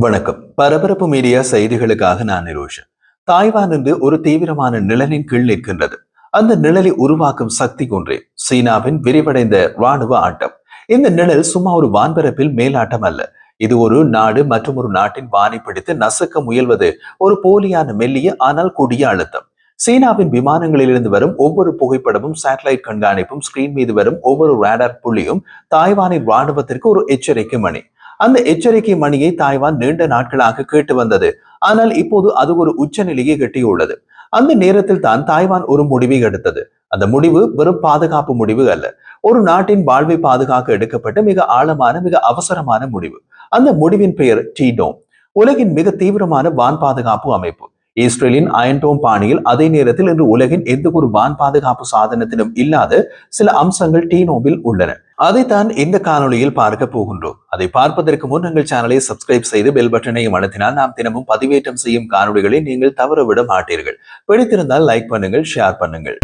வணக்கம். பரபரப்பு மீடியா செய்திகளுக்காக நான் நிரோஷன். தாய்வான் என்று ஒரு தீவிரமான நிழலின் கீழ் நிற்கின்றது. அந்த நிழலை உருவாக்கும் சக்தி ஒன்றே சீனாவின் விரிவடைந்த ராணுவ ஆட்டம். இந்த நிழல் சும்மா ஒரு வான்பரப்பில் மேலாட்டம் அல்ல. இது ஒரு நாடு மற்றும் ஒரு நாட்டின் வானை பிடித்து நசுக்க முயல்வது ஒரு போலியான மெல்லிய ஆனால் கொடிய அழுத்தம். சீனாவின் விமானங்களிலிருந்து வரும் ஒவ்வொரு புகைப்படமும், சேட்டலைட் கண்காணிப்பும், ஸ்கிரீன் மீது வரும் ஒவ்வொரு ரேடார் புள்ளியும் தாய்வானின் ராணுவத்திற்கு ஒரு எச்சரிக்கை மணி. அந்த எச்சரிக்கை மணியை தாய்வான் நீண்ட நாட்களாக கேட்டு வந்தது. ஆனால் இப்போது அது ஒரு உச்சநிலையை எட்டியுள்ளது. அந்த நேரத்தில் தான் தாய்வான் ஒரு முடிவை எடுத்தது. அந்த முடிவு வெறும் பாதுகாப்பு முடிவு அல்ல. ஒரு நாட்டின் வாழ்வை பாதுகாக்க எடுக்கப்பட்ட மிக ஆழமான, மிக அவசரமான முடிவு. அந்த முடிவின் பெயர் டீடோம். உலகின் மிக தீவிரமான வான் பாதுகாப்பு அமைப்பு. இஸ்ரேலின் அயன்டோம் பாணியில் அதே நேரத்தில் இன்று உலகின் எந்த ஒரு வான் பாதுகாப்பு சாதனத்திலும் இல்லாத சில அம்சங்கள் டீனோவில் உள்ளன. அதைத்தான் இந்த காணொலியில் பார்க்க போகின்றோம். அதை பார்ப்பதற்கு முன் எங்கள் சேனலை சப்ஸ்கிரைப் செய்து பெல் பட்டனையும் அழுத்தினால் நாம் தினமும் பதிவேற்றம் செய்யும் காணொலிகளை நீங்கள் தவறவிட மாட்டீர்கள். பிடித்திருந்தால் லைக் பண்ணுங்கள், ஷேர் பண்ணுங்கள்.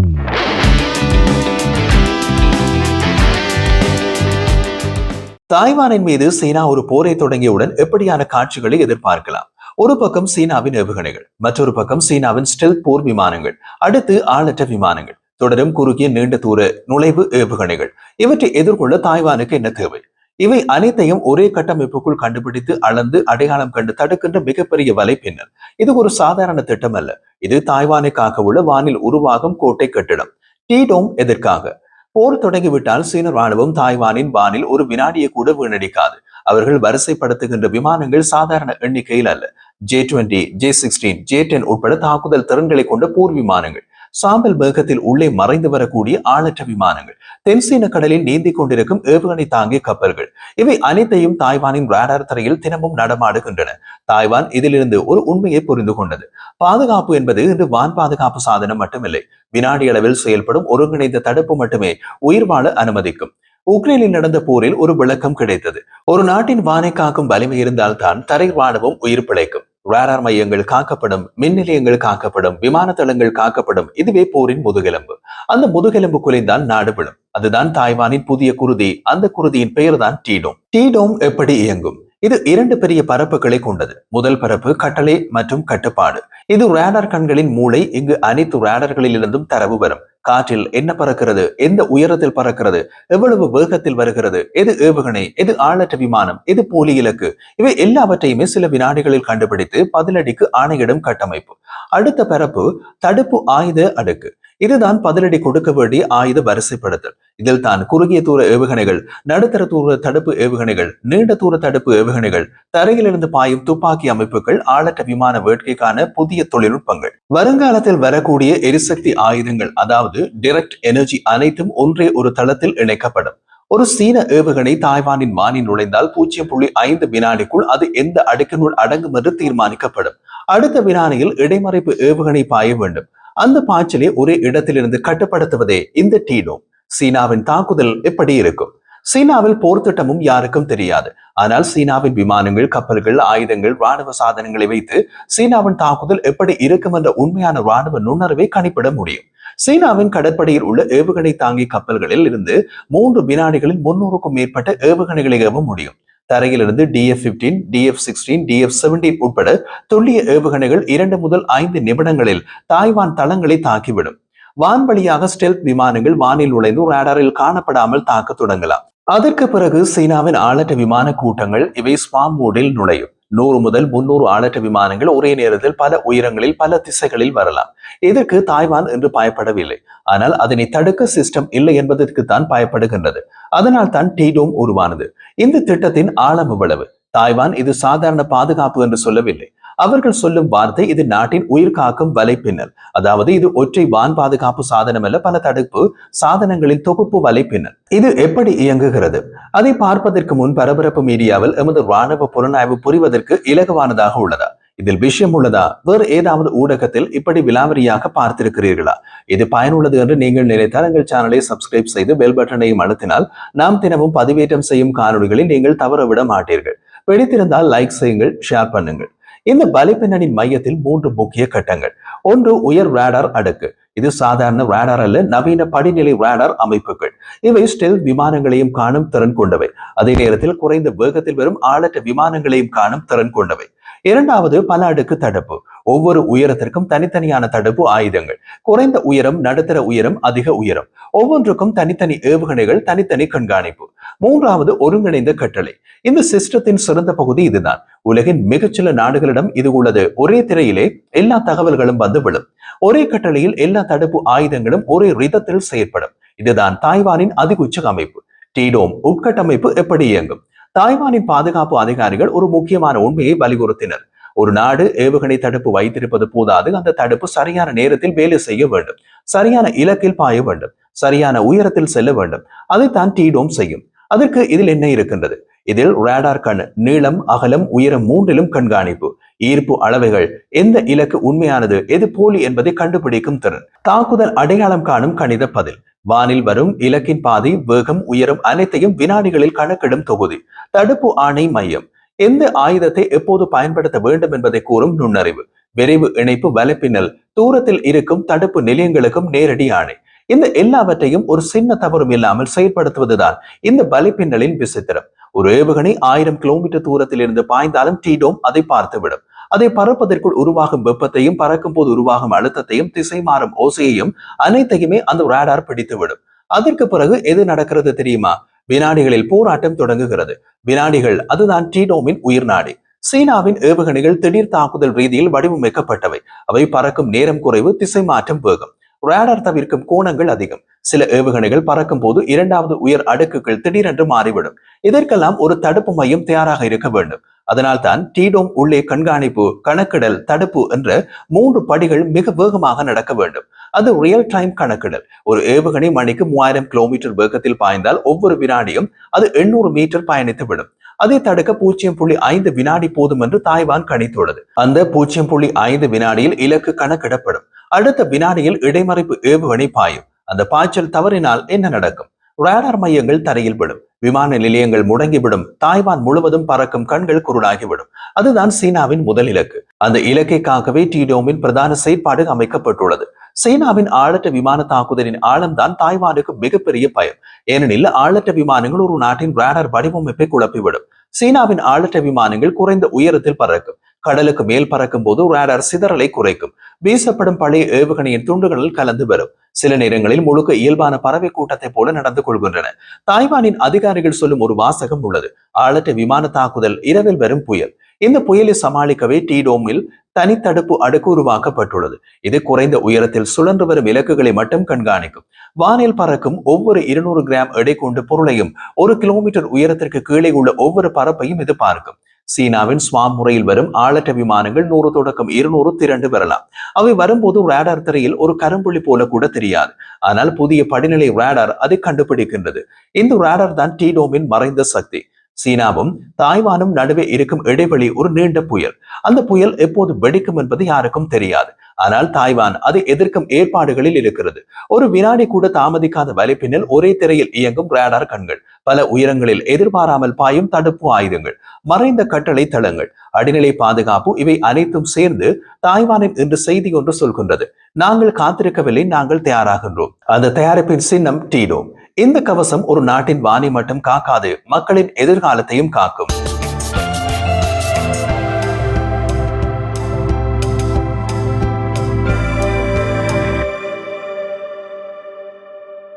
தாய்வானின் மீது சீனா ஒரு போரை தொடங்கியவுடன் எப்படியான காட்சிகளை எதிர்பார்க்கலாம்? ஒரு பக்கம் சீனாவின் ஏவுகணைகள், மற்றொரு பக்கம் சீனாவின் ஸ்டெல்த் போர் விமானங்கள், அடுத்து ஆளற்ற விமானங்கள், தொடரும் குறுகிய நீண்ட தூர நுழைவு ஏவுகணைகள். இவற்றை எதிர்கொள்ள தாய்வானுக்கு என்ன தேவை? இவை அனைத்தையும் ஒரே கட்டமைப்புக்குள் கண்டுபிடித்து அளந்து அடையாளம் கண்டு தடுக்கின்ற மிகப்பெரிய வலைப்பின்னல். இது ஒரு சாதாரண திட்டம் அல்ல. இது தாய்வானுக்காக உள்ள வானில் உருவாகும் கோட்டை கட்டிடம். டீடோம் எதற்காக? போர் தொடங்கிவிட்டால் சீன ராணுவம் தாய்வானின் வானில் ஒரு வினாடியை கூட வீணடிக்காது. அவர்கள் வரிசைப்படுத்துகின்ற விமானங்கள் சாதாரண எண்ணிக்கையில் அல்ல. J-20, J-16, J-10 உட்பட தாக்குதல் திறன்களை கொண்ட போர் விமானங்கள். சாம்பல் மேகத்தில் உள்ளே மறைந்து வரக்கூடிய ஆளற்ற விமானங்கள், தென்சீன கடலில் நீந்திக் கொண்டிருக்கும் ஏவுகணை தாங்கிய கப்பல்கள், இவை அனைத்தையும் தாய்வானின் ரேடார் தரையில் தினமும் நடமாடுகின்றன. தாய்வான் இதிலிருந்து ஒரு உண்மையை புரிந்து கொண்டது. பாதுகாப்பு என்பது இன்று வான் பாதுகாப்பு சாதனம் மட்டுமில்லை. வினாடி அளவில் செயல்படும் ஒருங்கிணைந்த தடுப்பு மட்டுமே உயிர் வாழ அனுமதிக்கும். உக்ரைனில் நடந்த போரில் ஒரு விளக்கம் கிடைத்தது. ஒரு நாட்டின் வானை காக்கும் வலிமை இருந்தால்தான் தரை ராணுவம் உயிர் பிழைக்கும். ரேடார் மையங்கள் காக்கப்படும், மின் நிலையங்கள் காக்கப்படும், விமான தளங்கள் காக்கப்படும். இதுவே போரின் முதுகெலும்பு. அந்த முதுகெலும்பு குலைந்தான் நாடு விழும். அதுதான் தாய்வானின் புதிய குருதி. அந்த குருதியின் பெயர் தான் டீடோம். டீடோம் எப்படி இயங்கும்? இது இரண்டு பெரிய பரப்புகளை கொண்டது. முதல் பரப்பு கட்டளை மற்றும் கட்டுப்பாடு. இது ரேடார் கண்களின் மூளை. இங்கு அனைத்து ரேடார்களில் இருந்தும் தரவு வரும். காற்றில் என்ன பறக்கிறது, எந்த உயரத்தில் பறக்கிறது, எவ்வளவு வேகத்தில் வருகிறது, எது ஏவுகணை, எது ஆளற்ற விமானம், எது போலி இலக்கு, இவை எல்லாவற்றையுமே சில வினாடிகளில் கண்டுபிடித்து பதிலடிக்கு ஆணையிடும் கட்டமைப்பு. அடுத்த பரப்பு தடுப்பு ஆயுத அடுக்கு. இதுதான் பதிலடி கொடுக்க வேண்டிய ஆயுத வரிசைப்படுத்தல். இதில் தான் குறுகிய தூர ஏவுகணைகள், நடுத்தர தூர தடுப்பு ஏவுகணைகள், நீண்ட தூர தடுப்பு ஏவுகணைகள், தரையிலிருந்து பாயும் துப்பாக்கி அமைப்புகள், ஆளற்ற விமான வேட்கைக்கான புதிய தொழில்நுட்பங்கள், வருங்காலத்தில் வரக்கூடிய எரிசக்தி ஆயுதங்கள், அதாவது டைரக்ட் எனர்ஜி, அனைத்தும் ஒன்றே ஒரு தளத்தில் இணைக்கப்படும். ஒரு சீன ஏவுகணை தாய்வானின் வானில் நுழைந்தால் 0.5 வினாடிக்குள் அது எந்த அடுக்கினுள் அடங்கும் என்று தீர்மானிக்கப்படும். அடுத்த வினாடியில் இடைமறைப்பு ஏவுகணை பாய வேண்டும். அந்த பாய்ச்சலை ஒரே இடத்திலிருந்து கட்டுப்படுத்துவதே இந்த டீடோம். சீனாவின் தாக்குதல் எப்படி இருக்கும்? சீனாவில் போர் திட்டமும் யாருக்கும் தெரியாது. ஆனால் சீனாவின் விமானங்கள், கப்பல்கள், ஆயுதங்கள், ராணுவ சாதனங்களை வைத்து சீனாவின் தாக்குதல் எப்படி இருக்கும் என்ற உண்மையான ராணுவ நுண்ணறிவை கணிப்பிட முடியும். சீனாவின் கடற்படையில் உள்ள ஏவுகணை தாங்கி கப்பல்களில் இருந்து 3 வினாடிகளில் 300க்கும் மேற்பட்ட ஏவுகணைகளை ஏவ முடியும். தரையிலிருந்து DF-15, DF-16, DF-17 உட்பட துல்லிய ஏவுகணைகள் 2 முதல் 5 நிமிடங்களில் தாய்வான் தளங்களை தாக்கிவிடும். வான்வழியாக ஸ்டெல்த் விமானங்கள் வானில் நுழைந்து ரேடாரில் காணப்படாமல் தாக்க தொடங்கலாம். அதற்கு பிறகு சீனாவின் ஆளற்ற விமான கூட்டங்கள், இவை ஸ்வாம் மோடில் நுழையும். 100 முதல் 300 ஆளற்ற விமானங்கள் ஒரே நேரத்தில் பல உயரங்களில், பல திசைகளில் வரலாம். இதற்கு தாய்வான் என்று பயப்படவில்லை. ஆனால் அதனை தடுக்க சிஸ்டம் இல்லை என்பதற்கு தான் பயப்படுகின்றது. அதனால் தான் டீடோம் உருவானது. இந்த திட்டத்தின் ஆழம் எவ்வளவு? தாய்வான் இது சாதாரண பாதுகாப்பு என்று சொல்லவில்லை. அவர்கள் சொல்லும் வார்த்தை, இது நாட்டின் உயிர் காக்கும் வலைப்பின்னல். அதாவது இது ஒற்றை வான் பாதுகாப்பு சாதனம் அல்ல, பல தடுப்பு சாதனங்களின் தொகுப்பு வலைப்பின்னல். இது எப்படி இயங்குகிறது? அதை பார்ப்பதற்கு முன் பரபரப்பு மீடியாவில் எமது ராணுவ புலனாய்வு புரிவதற்கு இலகுவானதாக உள்ளதா? இதில் விஷயம் உள்ளதா? வேறு ஏதாவது ஊடகத்தில் இப்படி விலாவரியாக பார்த்திருக்கிறீர்களா? இது பயனுள்ளது என்று நீங்கள் நினைத்தால் எங்கள் சேனலை சப்ஸ்கிரைப் செய்து பெல் பட்டனையும் அழுத்தினால் நாம் தினமும் பதிவேற்றம் செய்யும் காணொலிகளை நீங்கள் தவறவிட மாட்டீர்கள். பிடித்திருந்தால் லைக் செய்யுங்கள், ஷேர் பண்ணுங்கள். இந்த வலைப்பின்னலின் மையத்தில் 3 முக்கிய கட்டங்கள். ஒன்று உயர் ரேடார் அடுக்கு. இது சாதாரண ரேடார் அல்ல, நவீன படிநிலை ரேடார் அமைப்புகள். இவை ஸ்டெல் விமானங்களையும் காணும் திறன் கொண்டவை. அதே நேரத்தில் குறைந்த வேகத்தில் வரும் ஆளற்ற விமானங்களையும் காணும் திறன் கொண்டவை. இரண்டாவது பல அடுக்கு தடுப்பு. ஒவ்வொரு உயரத்திற்கும் தனித்தனியான தடுப்பு ஆயுதங்கள். குறைந்த உயரம், நடுத்தர உயரம், அதிக உயரம். ஒவ்வொன்றுக்கும் தனித்தனி ஏவுகணைகள், தனித்தனி கண்காணிப்பு. மூன்றாவது ஒருங்கிணைந்த கட்டளை. இந்த சிஸ்டத்தின் சிறந்த பகுதி இதுதான். உலகின் மிகச்சில நாடுகளிடம் இது உள்ளது. ஒரே திரையிலே எல்லா தகவல்களும் வந்து விழும். ஒரே கட்டளையில் எல்லா தடுப்பு ஆயுதங்களும் ஒரே ரிதத்தில் செயற்படும். இதுதான் தாய்வானின் அதிகுச்ச அமைப்பு. டீடோம் உட்கட்டமைப்பு எப்படி இயங்கும்? தாய்வானின் பாதுகாப்பு அதிகாரிகள் ஒரு முக்கியமான உண்மையை வலியுறுத்தினர். ஒரு நாடு ஏவுகணை தடுப்பு வைத்திருப்பது போதாது, அந்த தடுப்பு சரியான நேரத்தில் வேலை செய்ய வேண்டும், சரியான இலக்கில் பாய வேண்டும், சரியான உயரத்தில் செல்ல வேண்டும். அதைத்தான் டீடோம் செய்யும். அதற்கு இதில் என்ன இருக்கின்றது? இதில் ரேடார் கண், நீளம், அகலம், உயரம் மூன்றிலும் கண்காணிப்பு, ஈர்ப்பு அளவுகள், எந்த இலக்கு உண்மையானது, எது போலி என்பதை கண்டுபிடிக்கும் திறன், தாக்குதல் அடையாளம் காணும் கணித பதில், வானில் வரும் இலக்கின் பாதை, வேகம், உயரம் அனைத்தையும் வினாடிகளில் கணக்கிடும் தொகுதி, தடுப்பு ஆணை மையம், எந்த ஆயுதத்தை எப்போது பயன்படுத்த வேண்டும் என்பதை கூறும் நுண்ணறிவு, விரைவு இணைப்பு வலைப்பின்னல், தூரத்தில் இருக்கும் தடுப்பு நிலையங்களுக்கும் நேரடி ஆணை. இந்த எல்லாவற்றையும் ஒரு சின்ன தவறும் இல்லாமல் செயற்படுத்துவதுதான் இந்த வலைப்பின்னலின் விசித்திரம். ஒரு ஏவுகணை 1000 கிலோமீட்டர் தூரத்தில் இருந்து பாய்ந்தாலும் டீடோம் அதை பார்த்துவிடும். அதை பறப்பதற்குள் உருவாகும் வெப்பத்தையும், பறக்கும் போது உருவாகும் அழுத்தத்தையும், திசை மாறும் ஓசையையும் அனைத்தையுமே அந்த ரேடார் பிடித்துவிடும். அதற்கு பிறகு எது நடக்கிறது தெரியுமா? வினாடிகளில் போராட்டம் தொடங்குகிறது. வினாடிகள், அதுதான் டீடோமின் உயிர் நாடி. சீனாவின் ஏவுகணைகள் திடீர் தாக்குதல் ரீதியில் வடிவமைக்கப்பட்டவை. அவை பறக்கும் நேரம் குறைவு, திசை மாற்றம் வேகம், ரேடார் தவிர்க்கும் கோணங்கள் அதிகம். சில ஏவுகணைகள் பறக்கும் போது இரண்டாவது உயர் அடுக்குகள் திடீரென்று மாறிவிடும். இதற்கெல்லாம் ஒரு தடுப்பு மையம் தயாராக இருக்க வேண்டும். அதனால் தான் டீடோம் உள்ளே கண்காணிப்பு, கணக்கிடல், தடுப்பு என்ற 3 படிகள் மிக வேகமாக நடக்க வேண்டும். அது ரியல் டைம் கணக்கிடல். ஒரு ஏவுகணை மணிக்கு 3000 கிலோமீட்டர் வேகத்தில் பாய்ந்தால் ஒவ்வொரு வினாடியும் அது 800 மீட்டர் பயணித்து விடும். அதை தடுக்க 0.5 வினாடி போதும் என்று தாய்வான் கணித்துள்ளது. அந்த 0.5 வினாடியில் இலக்கு கணக்கிடப்படும். அடுத்த வினாடியில் இடைமறைப்பு ஏவுகணை பாயும். அந்த பாய்ச்சல் தவறினால் என்ன நடக்கும்? ரேடார் மையங்கள் தரையில் விடும், விமான நிலையங்கள் முடங்கிவிடும், தாய்வான் முழுவதும் பறக்கும் கண்கள் குருடாகிவிடும். அதுதான் சீனாவின் முதல் இலக்கு. அந்த இலக்கைக்காகவே டீடோமின் பிரதான செயற்பாடு அமைக்கப்பட்டுள்ளது. சீனாவின் ஆளற்ற விமான தாக்குதலின் ஆழம்தான் தாய்வானுக்கு மிகப்பெரிய பயம். ஏனெனில் ஆளற்ற விமானங்கள் ஒரு நாட்டின் ரேடார் வடிவமைப்பை குழப்பிவிடும். சீனாவின் ஆளற்ற விமானங்கள் குறைந்த உயரத்தில் பறக்கும். கடலுக்கு மேல் பறக்கும் போது ரேடார் சிதறலை குறைக்கும். வீசப்படும் பழைய ஏவுகணையின் துண்டுகளில் கலந்து வரும். சில நேரங்களில் முழுக்க இயல்பான பறவை கூட்டத்தை போல நடந்து கொள்கின்றன. தாய்வானின் அதிகாரிகள் சொல்லும் ஒரு வாசகம் உள்ளது. ஆளற்ற விமான தாக்குதல், இரவில் வரும் புயல். இந்த புயலை சமாளிக்கவே டீடோமில் தனித்தடுப்பு அடுக்கு உருவாக்கப்பட்டுள்ளது. இது குறைந்த உயரத்தில் சுழன்று வரும் இலக்குகளை மட்டும் கண்காணிக்கும். வானில் பறக்கும் ஒவ்வொரு 200 கிராம் எடை கொண்டு பொருளையும், 1 கிலோமீட்டர் உயரத்திற்கு கீழே உள்ள ஒவ்வொரு பறப்பையும் இது பார்க்கும். சீனாவின் ஸ்வாம் முறையில் வரும் ஆளற்ற விமானங்கள் 100 தொடக்கம் 200 திரண்டு வரலாம். அவை வரும்போது ரேடார் திரையில் ஒரு கரும்புள்ளி போல கூட தெரியாது. ஆனால் புதிய படிநிலை ரேடார் அதை கண்டுபிடிக்கின்றது. இந்த ரேடார் தான் டீடோமின் மறைந்த சக்தி. சீனாவும் தாய்வானும் நடுவே இருக்கும் இடைவெளி ஒரு நீண்ட புயல். அந்த புயல் எப்போது வெடிக்கும் என்பது யாருக்கும் தெரியாது. ஆனால் தாய்வான் அதை எதிர்க்கும் ஏற்பாடுகளில் இருக்கிறது. ஒரு வினாடி கூட தாமதிக்காத வலைப்பின்னல், ஒரே திரையில் இயங்கும் ரேடார் கண்கள், பல உயரங்களில் எதிர்பாராமல் பாயும் தடுப்பு ஆயுதங்கள், மறைந்த கட்டளை தளங்கள், அடிநிலை பாதுகாப்பு, இவை அனைத்தும் சேர்ந்து தாய்வானின் இன்று செய்தி ஒன்று சொல்கின்றது. நாங்கள் காத்திருக்கவில்லை, நாங்கள் தயாராகின்றோம். அந்த தயாரிப்பின் சின்னம் டீடோம். இந்த கவசம் ஒரு நாட்டின் வானை மட்டும் காக்காது, மக்களின் எதிர்காலத்தையும் காக்கும்.